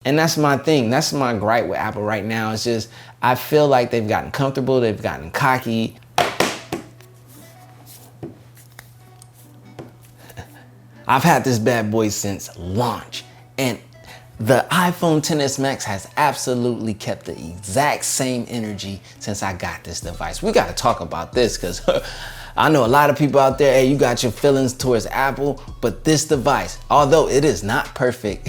And that's my thing. That's my gripe with Apple right now. It's just, I feel like they've gotten comfortable. They've gotten cocky. I've had this bad boy since launch, and the iPhone XS Max has absolutely kept the exact same energy since I got this device. We gotta talk about this because I know a lot of people out there, hey, you got your feelings towards Apple, but this device, although it is not perfect,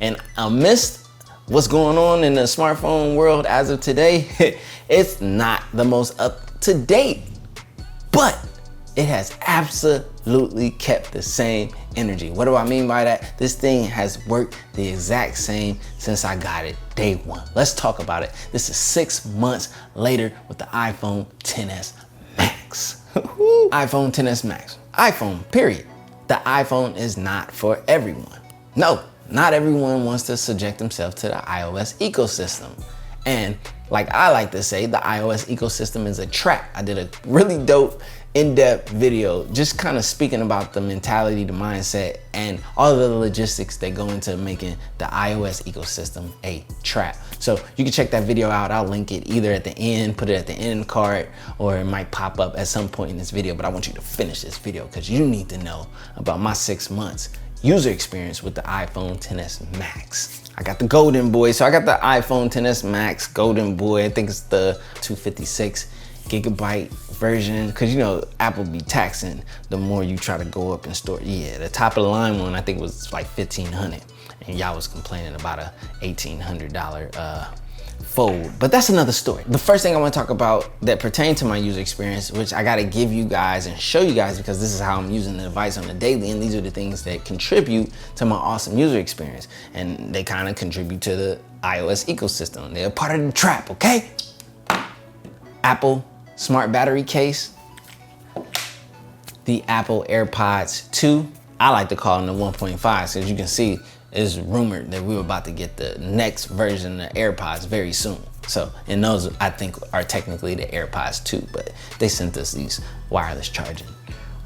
and amidst what's going on in the smartphone world as of today, it's not the most up to date, but it has absolutely kept the same energy. What do I mean by that? This thing has worked the exact same since I got it day one. Let's talk about it. This is 6 months later with the iPhone XS Max. iPhone XS Max. iPhone, period. The iPhone is not for everyone. No, not everyone wants to subject themselves to the iOS ecosystem. And like I like to say, the iOS ecosystem is a trap. I did a really dope in-depth video just kind of speaking about the mentality, the mindset, and all of the logistics that go into making the iOS ecosystem a trap. So you can check that video out. I'll link it either at the end, put it at the end card, or it might pop up at some point in this video. But I want you to finish this video because you need to know about my 6 months user experience with the iPhone XS Max. I got the golden boy. So I got the iPhone XS Max golden boy. I think it's the 256 gigabyte version, because you know Apple be taxing the more you try to go up in store. Yeah, the top of the line one I think was like $1,500, and y'all was complaining about a $1,800 fold, but that's another story. The first thing I want to talk about that pertains to my user experience, which I got to give you guys and show you guys because this is how I'm using the device on the daily, and these are the things that contribute to my awesome user experience, and they kind of contribute to the iOS ecosystem. They're part of the trap, okay? Apple smart battery case, the Apple AirPods 2. I like to call them the 1.5, so as you can see, it's rumored that we were about to get the next version of AirPods very soon. So, and those I think are technically the AirPods 2, but they sent us these wireless charging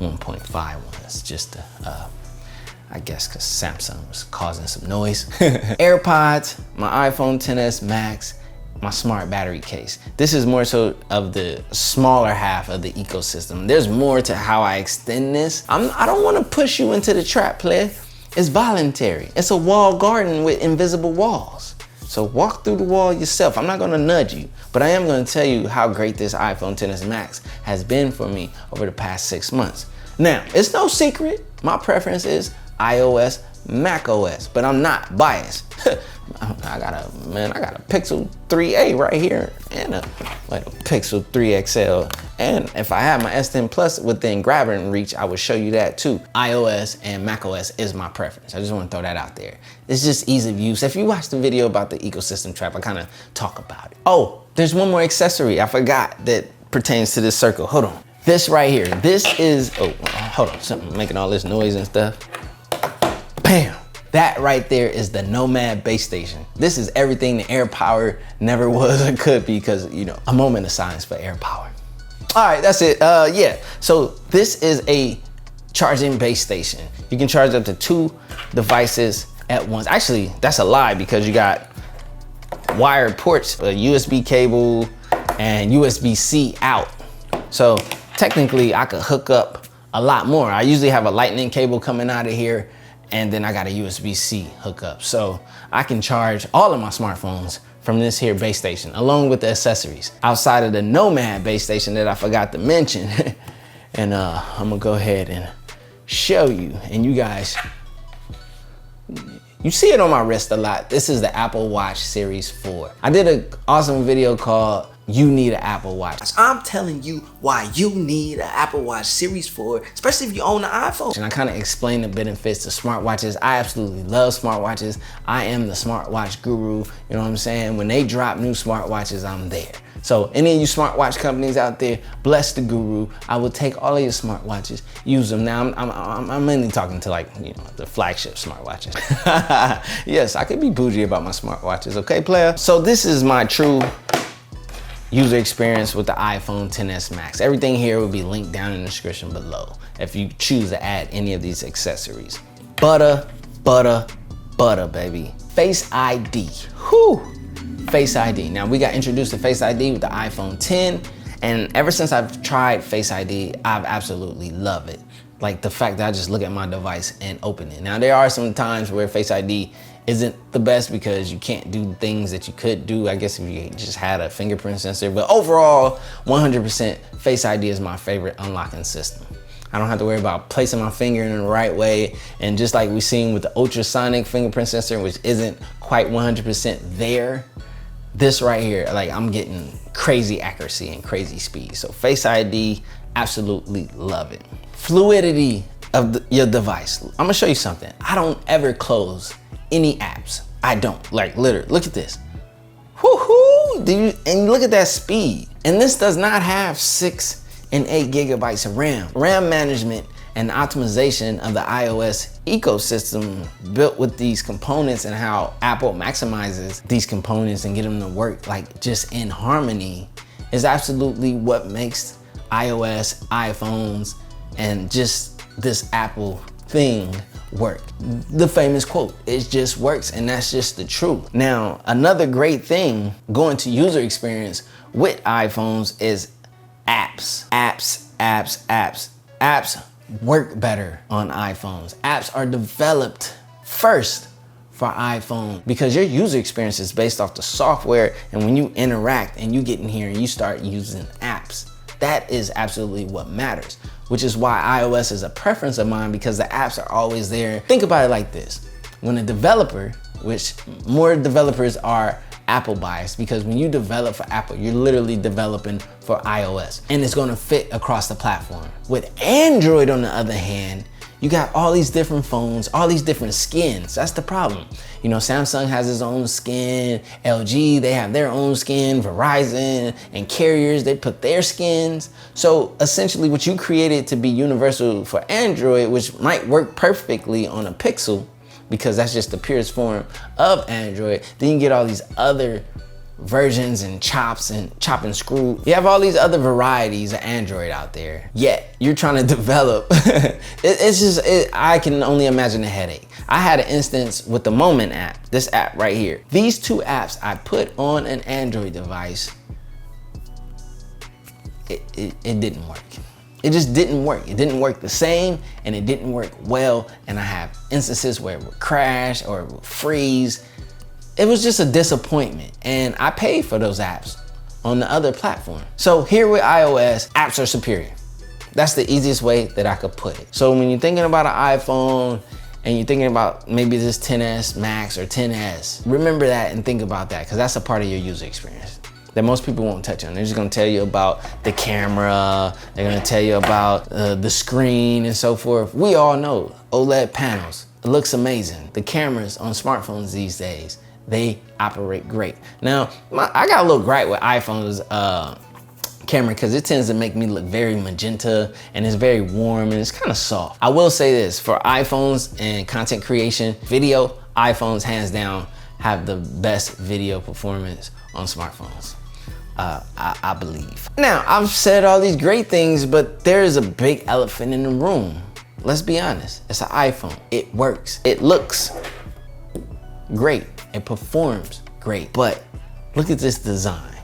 1.5 ones just to, I guess because Samsung was causing some noise. AirPods, my iPhone XS Max, my smart battery case. This is more so of the smaller half of the ecosystem. There's more to how I extend this. I don't want to push you into the trap, player. It's voluntary. It's a walled garden with invisible walls. So walk through the wall yourself. I'm not gonna nudge you, but I am gonna tell you how great this iPhone XS Max has been for me over the past 6 months. Now, it's no secret, my preference is iOS, macOS, but I'm not biased. I got a Pixel 3a right here and a Pixel 3 XL. And if I had my S10 Plus within grabbing reach, I would show you that too. iOS and macOS is my preference. I just want to throw that out there. It's just ease of use. If you watch the video about the ecosystem trap, I kind of talk about it. Oh, there's one more accessory I forgot that pertains to this circle. Hold on. This right here. This is, oh, hold on. Something making all this noise and stuff. Bam. That right there is the Nomad base station. This is everything the AirPower never was or could be, because, you know, a moment of silence for AirPower. All right, that's it. Yeah, so this is a charging base station. You can charge up to 2 devices at once. Actually, that's a lie because you got wired ports, a USB cable, and USB-C out. So technically, I could hook up a lot more. I usually have a lightning cable coming out of here, and then I got a USB-C hookup. So I can charge all of my smartphones from this here base station, along with the accessories. Outside of the Nomad base station that I forgot to mention, and I'm gonna go ahead and show you, and you guys, you see it on my wrist a lot. This is the Apple Watch Series 4. I did an awesome video called You Need an Apple Watch. I'm telling you why you need an Apple Watch Series 4, especially if you own an iPhone. And I kind of explain the benefits of smartwatches. I absolutely love smartwatches. I am the smartwatch guru. You know what I'm saying? When they drop new smartwatches, I'm there. So any of you smartwatch companies out there, bless the guru. I will take all of your smartwatches, use them. Now I'm mainly talking to, like, you know, the flagship smartwatches. Yes, I could be bougie about my smartwatches, okay, player? So this is my true user experience with the iPhone XS Max. Everything here will be linked down in the description below if you choose to add any of these accessories. Butter, butter, butter, baby. Face ID. Whew. Face ID. Now, we got introduced to Face ID with the iPhone 10, and ever since I've tried Face ID, I've absolutely loved it. Like the fact that I just look at my device and open it. Now, there are some times where Face ID isn't the best because you can't do things that you could do, I guess, if you just had a fingerprint sensor. But overall, 100% Face ID is my favorite unlocking system. I don't have to worry about placing my finger in the right way. And just like we've seen with the ultrasonic fingerprint sensor, which isn't quite 100% there, this right here, like I'm getting crazy accuracy and crazy speed. So Face ID, absolutely love it. Fluidity of your device. I'm gonna show you something. I don't ever close any apps. I don't, like literally, look at this. Woohoo! And look at that speed. And this does not have 6 and 8 gigabytes of RAM. RAM management and optimization of the iOS ecosystem built with these components and how Apple maximizes these components and get them to work like just in harmony is absolutely what makes iOS, iPhones, and just this Apple thing work. The famous quote, it just works, and that's just the truth. Now, another great thing going to user experience with iPhones is apps. Apps work better on iPhones. Apps are developed first for iPhone because your user experience is based off the software, and when you interact and you get in here and you start using apps, that is absolutely what matters, which is why iOS is a preference of mine because the apps are always there. Think about it like this. When a developer, which more developers are Apple biased, because when you develop for Apple, you're literally developing for iOS and it's gonna fit across the platform. With Android, on the other hand, you got all these different phones, all these different skins. That's the problem. You know, Samsung has its own skin, LG, they have their own skin, Verizon and carriers, they put their skins. So essentially what you created to be universal for Android, which might work perfectly on a Pixel, because that's just the purest form of Android, then you get all these other versions and chop and screw. You have all these other varieties of Android out there, yet you're trying to develop. I can only imagine the headache. I had an instance with the Moment app, this app right here. These two apps I put on an Android device, it didn't work. It just didn't work. It didn't work the same, and it didn't work well. And I have instances where it would crash or it would freeze. It was just a disappointment. And I paid for those apps on the other platform. So here with iOS, apps are superior. That's the easiest way that I could put it. So when you're thinking about an iPhone and you're thinking about maybe this 10s Max or 10s, remember that and think about that, because that's a part of your user experience that most people won't touch on. They're just gonna tell you about the camera, they're gonna tell you about the screen and so forth. We all know OLED panels, it looks amazing. The cameras on smartphones these days, they operate great. Now, I got a little gripe with iPhone's camera because it tends to make me look very magenta and it's very warm and it's kind of soft. I will say this, for iPhones and content creation, video, iPhones hands down have the best video performance on smartphones. I believe. Now, I've said all these great things, but there is a big elephant in the room. Let's be honest, it's an iPhone. It works, it looks great, it performs great, but look at this design.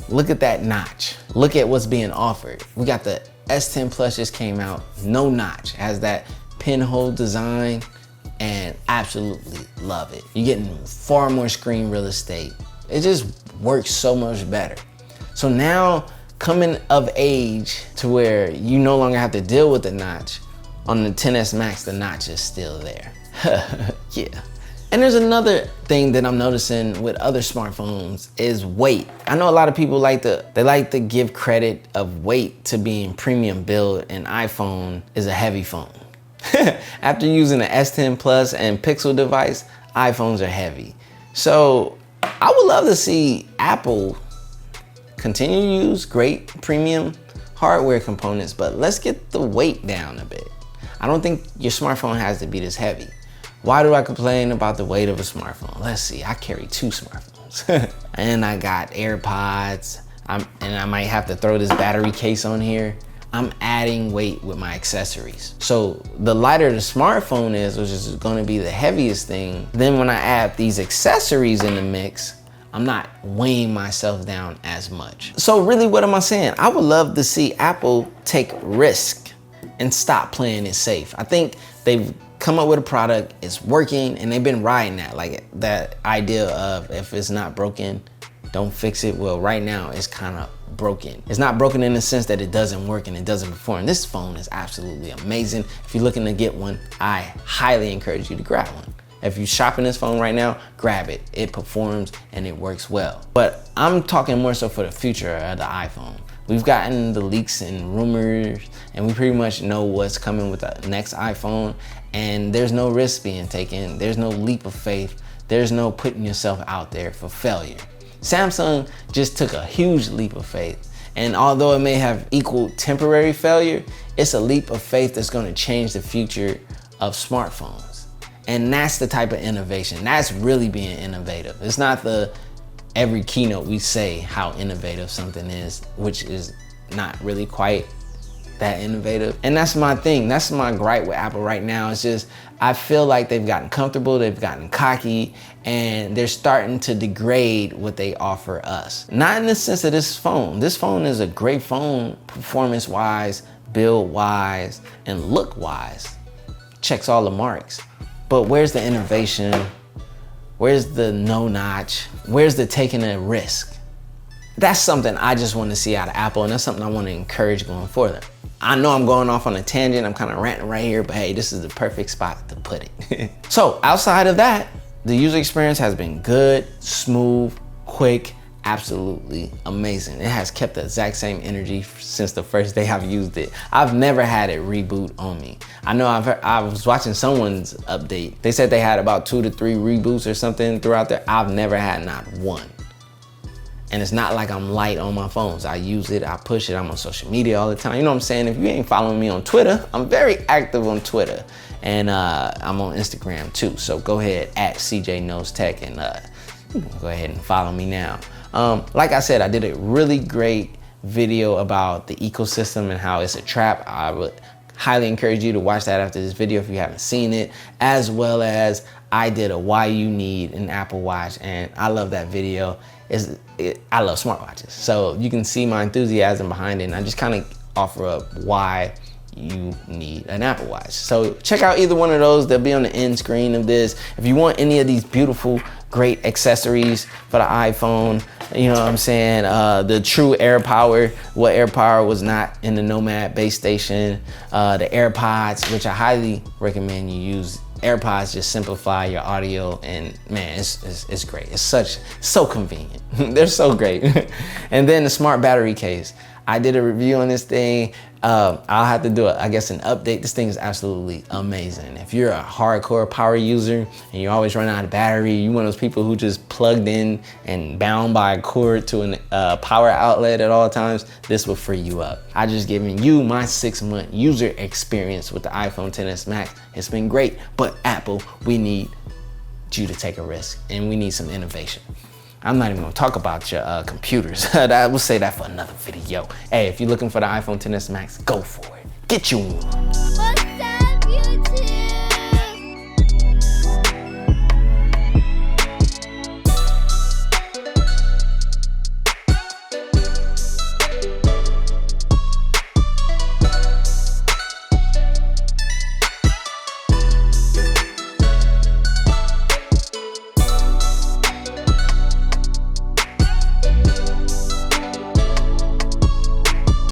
Look at that notch. Look at what's being offered. We got the S10 Plus just came out, no notch, has that pinhole design, and absolutely love it. You're getting far more screen real estate. It just works so much better. So now, coming of age to where you no longer have to deal with the notch, on the XS Max, the notch is still there. Yeah. And there's another thing that I'm noticing with other smartphones is weight. I know a lot of people like to give credit of weight to being premium build, and iPhone is a heavy phone. After using the S10 Plus and Pixel device, iPhones are heavy. So I would love to see Apple continue to use great premium hardware components, but let's get the weight down a bit. I don't think your smartphone has to be this heavy. Why do I complain about the weight of a smartphone? Let's see, I carry 2 smartphones. And I got AirPods, and I might have to throw this battery case on here. I'm adding weight with my accessories. So the lighter the smartphone is, which is gonna be the heaviest thing, then when I add these accessories in the mix, I'm not weighing myself down as much. So really, what am I saying? I would love to see Apple take risk and stop playing it safe. I think they've come up with a product, it's working, and they've been riding that, like that idea of if it's not broken, don't fix it. Well, right now it's kind of broken. It's not broken in the sense that it doesn't work and it doesn't perform. This phone is absolutely amazing. If you're looking to get one, I highly encourage you to grab one. If you're shopping this phone right now, grab it. It performs and it works well. But I'm talking more so for the future of the iPhone. We've gotten the leaks and rumors, and we pretty much know what's coming with the next iPhone, and there's no risk being taken. There's no leap of faith. There's no putting yourself out there for failure. Samsung just took a huge leap of faith, and although it may have equaled temporary failure, it's a leap of faith that's going to change the future of smartphones. And that's the type of innovation. That's really being innovative. It's not the every keynote we say how innovative something is, which is not really quite that innovative. And that's my thing. That's my gripe with Apple right now. It's just, I feel like they've gotten comfortable, they've gotten cocky, and they're starting to degrade what they offer us. Not in the sense of this phone. This phone is a great phone, performance-wise, build-wise, and look-wise. Checks all the marks. But where's the innovation? Where's the no notch? Where's the taking a risk? That's something I just want to see out of Apple, and that's something I want to encourage going forward. I know I'm going off on a tangent, I'm kind of ranting right here, but hey, this is the perfect spot to put it. So outside of that, the user experience has been good, smooth, quick, absolutely amazing. It has kept the exact same energy since the first day I've used it. I've never had it reboot on me. I know I was watching someone's update. They said they had about 2 to 3 reboots or something throughout there. I've never had not one. And it's not like I'm light on my phones. I use it, I push it, I'm on social media all the time. You know what I'm saying? If you ain't following me on Twitter, I'm very active on Twitter. And I'm on Instagram too. So go ahead, @CJKnowsTech, and go ahead and follow me now. Like I said, I did a really great video about the ecosystem and how it's a trap. I would highly encourage you to watch that after this video if you haven't seen it, as well as I did a why you need an Apple Watch, and I love that video. I love smartwatches, so you can see my enthusiasm behind it, and I just kind of offer up why you need an Apple Watch. So check out either one of those. They'll be on the end screen of this. If you want any of these beautiful, great accessories for the iPhone, you know what I'm saying? The true air power, what air power was not in the Nomad base station, the AirPods, which I highly recommend you use. AirPods just simplify your audio, and man, it's great. It's so convenient. They're so great. And then the smart battery case. I did a review on this thing. I'll have to do, I guess, an update. This thing is absolutely amazing. If you're a hardcore power user and you always run out of battery, you're one of those people who just plugged in and bound by a cord to a power outlet at all times, this will free you up. I just given you my 6-month user experience with the iPhone XS Max. It's been great, but Apple, we need you to take a risk, and we need some innovation. I'm not even gonna talk about your computers. We'll say that for another video. Hey, if you're looking for the iPhone XS Max, go for it. Get you one.